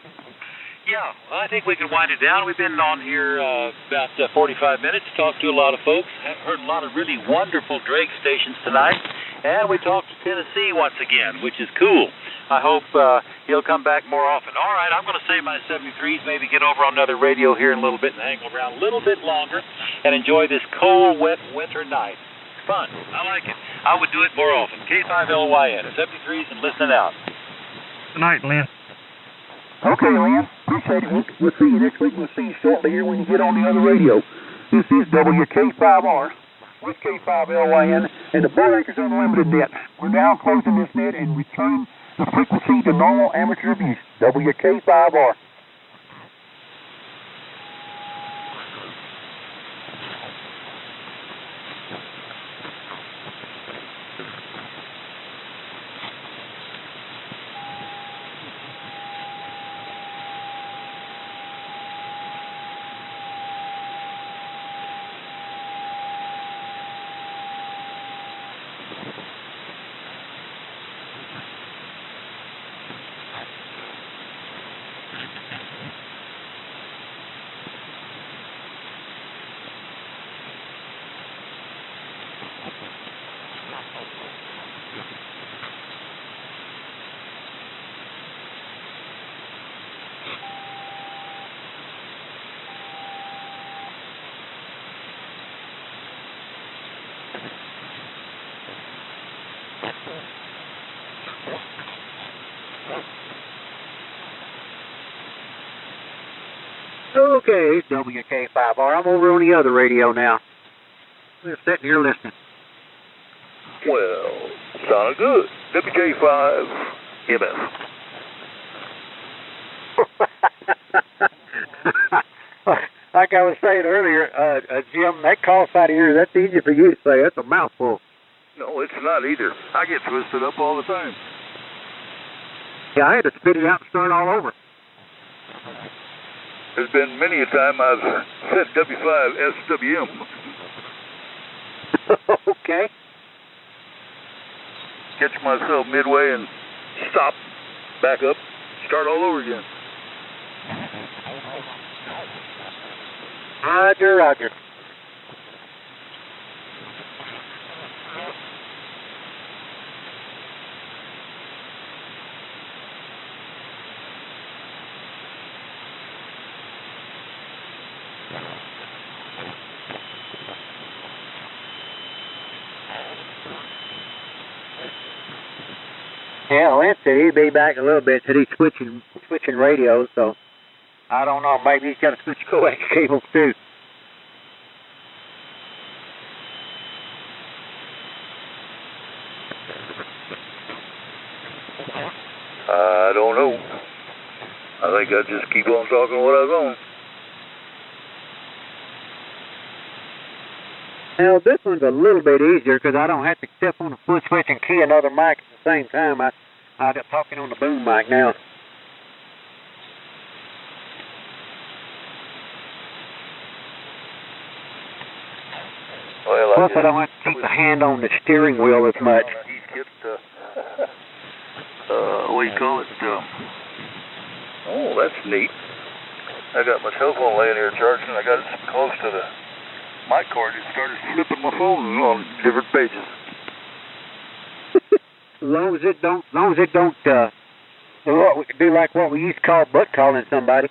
Yeah, well, I think we can wind it down. We've been on here about 45 minutes, talked to a lot of folks, heard a lot of really wonderful Drake stations tonight, and we talked to Tennessee once again, which is cool. I hope he'll come back more often. All right, I'm going to save my 73s, maybe get over on another radio here in a little bit and hang around a little bit longer and enjoy this cold, wet winter night. Fun. I like it. I would do it more often. K5LYN, 73s and listening out. Good night, Lynn. Okay, Lynn. Appreciate it. We'll see you next week. We'll see you shortly here when you get on the other radio. This is WK5R with K5LYN and the Bull Acres Unlimited net. We're now closing this net and returning the frequency to normal amateur use. WK5R. Okay, WK5R. I'm over on the other radio now. We're sitting here listening. Well, sounded good. WK5 MF. Like I was saying earlier, Jim, that call side of yours, that's easy for you to say. That's a mouthful. No, it's not either. I get twisted up all the time. Yeah, I had to spit it out and start all over. There's been many a time I've said W5SWM. Okay. Catch myself midway and stop, back up, start all over again. Roger, roger. Yeah, Lynn said he'd be back a little bit. Said he's switching radios, so I don't know. Maybe he's got to switch coax cables too. I don't know. I think I just keep on talking what I was on. Now, this one's a little bit easier because I don't have to step on the foot switch and key another mic at the same time. I'm talking on the boom mic now. Well, plus, I don't have to keep the hand on the steering wheel as much. What do you call it? Oh, that's neat. I got my cell phone laying here charging. I got it close to the mic cord. It started flipping my phone on different pages. As long as it don't do like what we used to call butt calling somebody.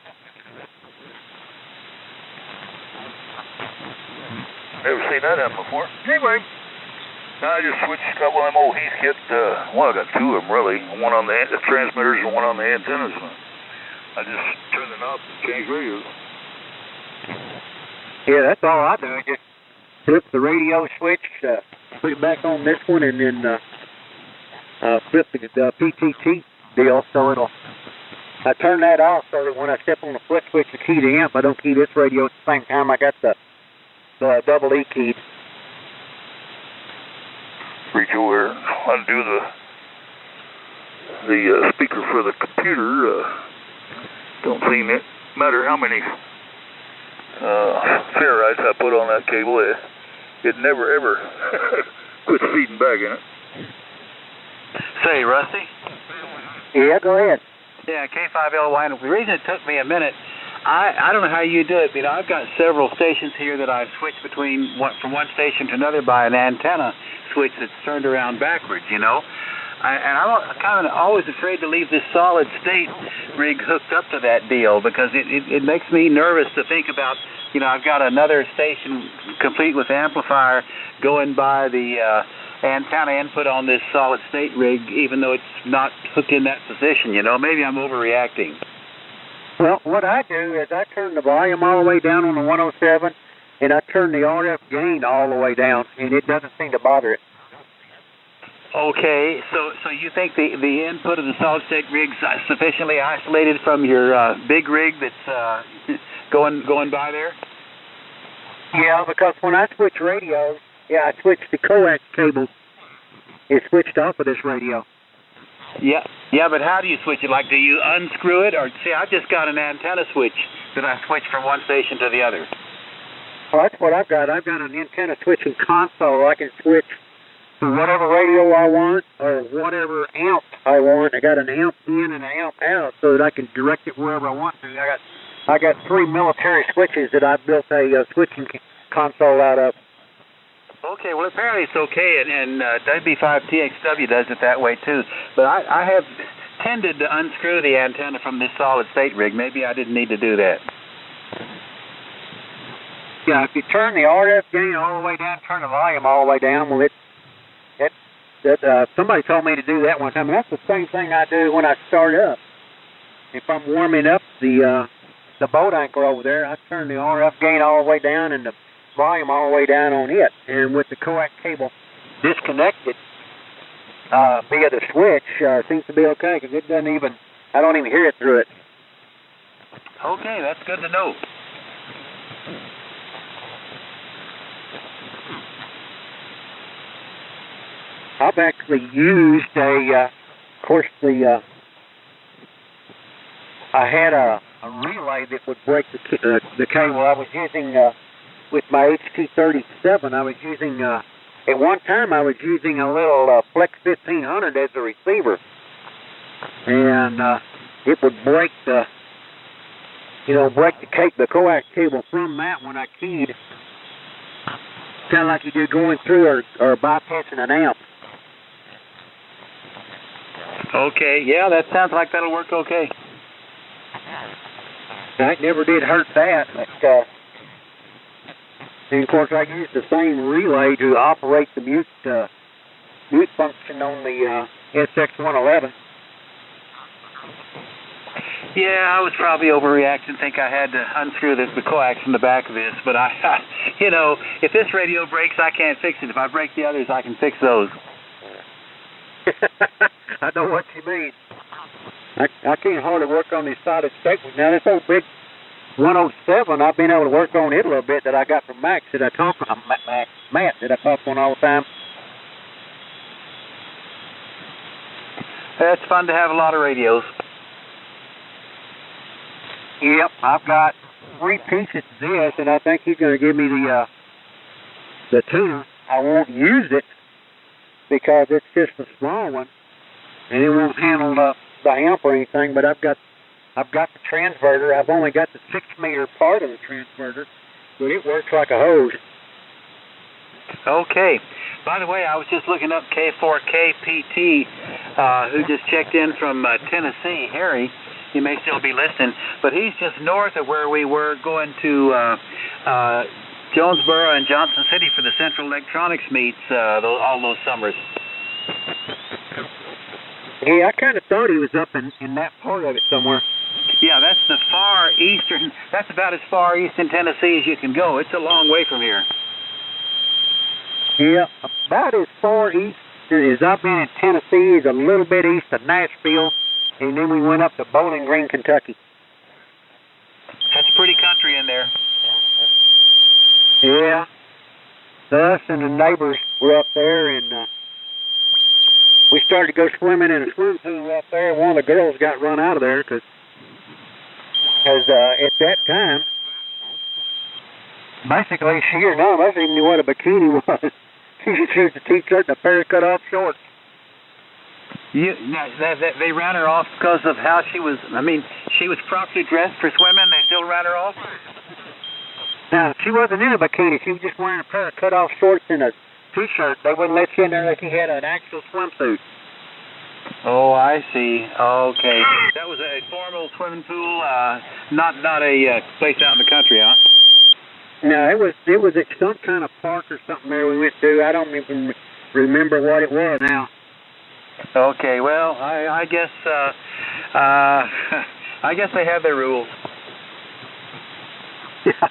Never seen that happen before. Anyway, I just switched a couple of them old Heathkit. Well, I got two of them really. One on the transmitters and one on the antennas. I just turned the knobs and changed radios. Yeah, that's all I do. Just flip the radio switch, put it back on this one, and then flip the PTT deal. So I turn that off so that when I step on the foot switch to key the amp, I don't key this radio at the same time I got the double E keyed. reach over and undo the speaker for the computer. Don't seem it matter how many ferrites I put on that cable, it never ever quits feeding back in it. Say, Rusty? Yeah, go ahead. Yeah, K5LY. The reason it took me a minute, I don't know how you do it, but I've got several stations here that I've switched between from one station to another by an antenna switch that's turned around backwards, and I'm kind of always afraid to leave this solid state rig hooked up to that deal because it makes me nervous to think about, I've got another station complete with amplifier going by the antenna input on this solid state rig, even though it's not hooked in that position, Maybe I'm overreacting. Well, what I do is I turn the volume all the way down on the 107, and I turn the RF gain all the way down, and it doesn't seem to bother it. Okay, so you think the input of the solid-state rig's sufficiently isolated from your big rig that's going by there? Yeah, because when I switch radios, I switch the coax cable. It's switched off of this radio. Yeah, but how do you switch it? Like, do you unscrew it? Or, see, I've just got an antenna switch that I switch from one station to the other. Well, that's what I've got. I've got an antenna switching console. I can switch to whatever radio I want or whatever amp I want. I got an amp in and an amp out so that I can direct it wherever I want to. I got 3 military switches that I built a switching console out of. Okay, well, apparently it's okay, and WB5TXW does it that way, too. But I have tended to unscrew the antenna from this solid-state rig. Maybe I didn't need to do that. Yeah, if you turn the RF gain all the way down, turn the volume all the way down, well, somebody told me to do that one time, and that's the same thing I do when I start up. If I'm warming up the boat anchor over there, I turn the RF gain all the way down and the volume all the way down on it. And with the coax cable disconnected via the switch, seems to be okay because it doesn't even, I don't even hear it through it. Okay, that's good to know. I've actually used I had a relay that would break the cable. I was using, with my HT37, I was using, at one time I was using a little Flex 1500 as a receiver. And it would break the coax cable from that when I keyed. Kind of like you do going through or bypassing an amp. Okay, yeah, that sounds like that'll work okay. I never did hurt that, but, and of course I used the same relay to operate the mute function on the SX111. Yeah, I was probably overreacting, think I had to unscrew the coax from the back of this, but if this radio breaks, I can't fix it. If I break the others, I can fix those. I know what you mean. I can't hardly work on this solid state. Now, this old big 107, I've been able to work on it a little bit that I got from Matt that I talk on all the time. It's fun to have a lot of radios. Yep, I've got 3 pieces of this, and I think he's going to give me the tuner. I won't use it because it's just a small one, and it won't handle the amp or anything. But I've got the transverter. I've only got the 6-meter part of the transverter, but it works like a hose. Okay. By the way, I was just looking up K4KPT, who just checked in from Tennessee, Harry. He may still be listening, but he's just north of where we were going to Jonesboro and Johnson City for the Central Electronics meets all those summers. Yeah, I kind of thought he was up in that part of it somewhere. Yeah, that's the far eastern, that's about as far east in Tennessee as you can go. It's a long way from here. Yeah, about as far east as I've been in Tennessee is a little bit east of Nashville, and then we went up to Bowling Green, Kentucky. That's pretty country in there. Yeah. Us and the neighbors were up there, and we started to go swimming in a swim pool up there. One of the girls got run out of there because at that time, basically, she or none of us even knew what a bikini was. She just used a t-shirt and a pair of cut-off shorts. They ran her off because of how she was. I mean, she was properly dressed for swimming. They still ran her off. Now, she wasn't in a bikini. She was just wearing a pair of cut-off shorts and a t-shirt. They wouldn't let you in there unless you had an actual swimsuit. Oh, I see. Okay. That was a formal swimming pool, not a place out in the country, huh? No, it was at some kind of park or something there we went to. I don't even remember what it was now. Okay, well, I guess I guess they have their rules. Yeah,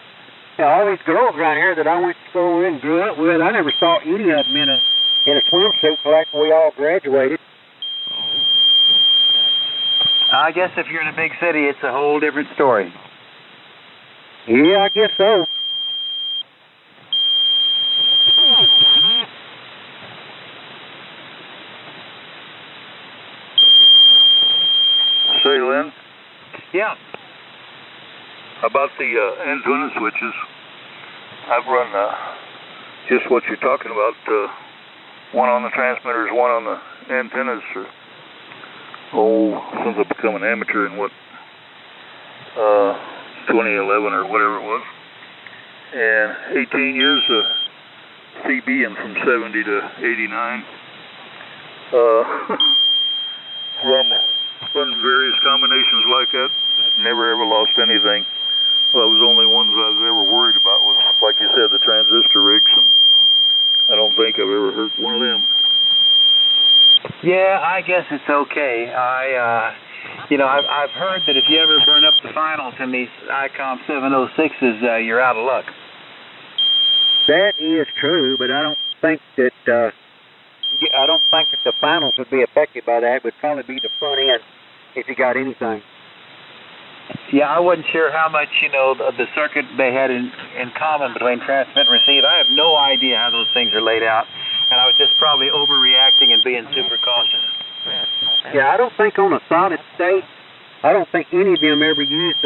all these girls around here that I went to school with and grew up with, I never saw any of them in a swimsuit till after we all graduated. I guess if you're in a big city, it's a whole different story. Yeah, I guess so. Say, Lynn? Yeah. About the antenna switches, I've run just what you're talking about, one on the transmitters, one on the antennas, since I've become an amateur in 2011 or whatever it was. And 18 years CBing from 70 to 89. Run various combinations like that. Never ever lost anything. Well, it was the only ones I was ever worried about was, like you said, the transistor rigs, and I don't think I've ever hurt one of them. Yeah, I guess it's okay. I've heard that if you ever burn up the finals in these ICOM 706s, you're out of luck. That is true, but I don't think that the finals would be affected by that. It would probably be the front end if you got anything. Yeah, I wasn't sure how much, the circuit they had in common between transmit and receive. I have no idea how those things are laid out, and I was just probably overreacting and being super cautious. Yeah, I don't think on a solid state, I don't think any of them ever used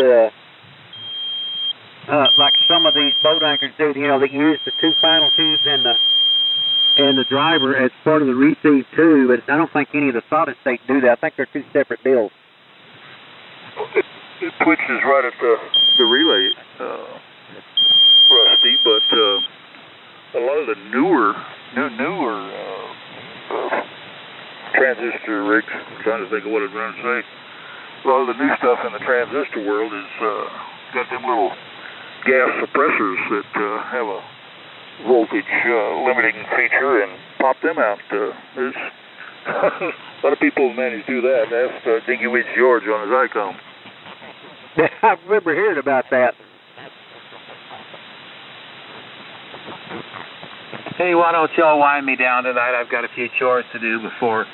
like some of these boat anchors do, that use the two final tubes and the driver as part of the receive too, but I don't think any of the solid state do that. I think they're two separate deals. It twitches right at the relay, Rusty, but a lot of the newer transistor rigs, I'm trying to think of what I was going to say, a lot of the new stuff in the transistor world is got them little gas suppressors that have a voltage limiting feature and pop them out. There's a lot of people manage to do that. Ask Dinky Witch George on his ICOM. I remember hearing about that. Hey, why don't y'all wind me down tonight? I've got a few chores to do before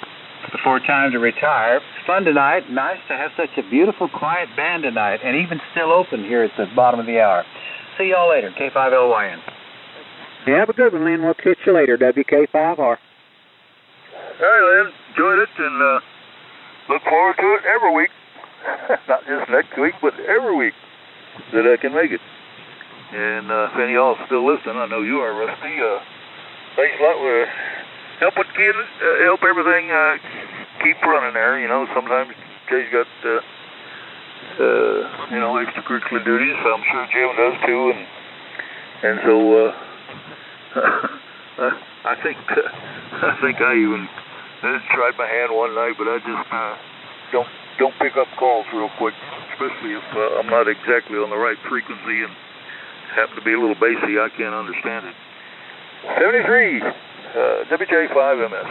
time to retire. It's fun tonight. Nice to have such a beautiful, quiet band tonight, and even still open here at the bottom of the hour. See y'all later, K5LYN. Yeah, have a good one, Lynn. We'll catch you later, WK5R. All right, Lynn. Enjoyed it, and look forward to it every week. Not just next week, but every week that I can make it. And if any of y'all are still listening, I know you are, Rusty. Thanks a lot for help everything keep running there. Sometimes Jay's got extracurricular duties. So I'm sure Jim does too, and so I think I even tried my hand one night, but I just don't pick up calls real quick, especially if I'm not exactly on the right frequency and happen to be a little bassy. I can't understand it. 73 WJ5MS.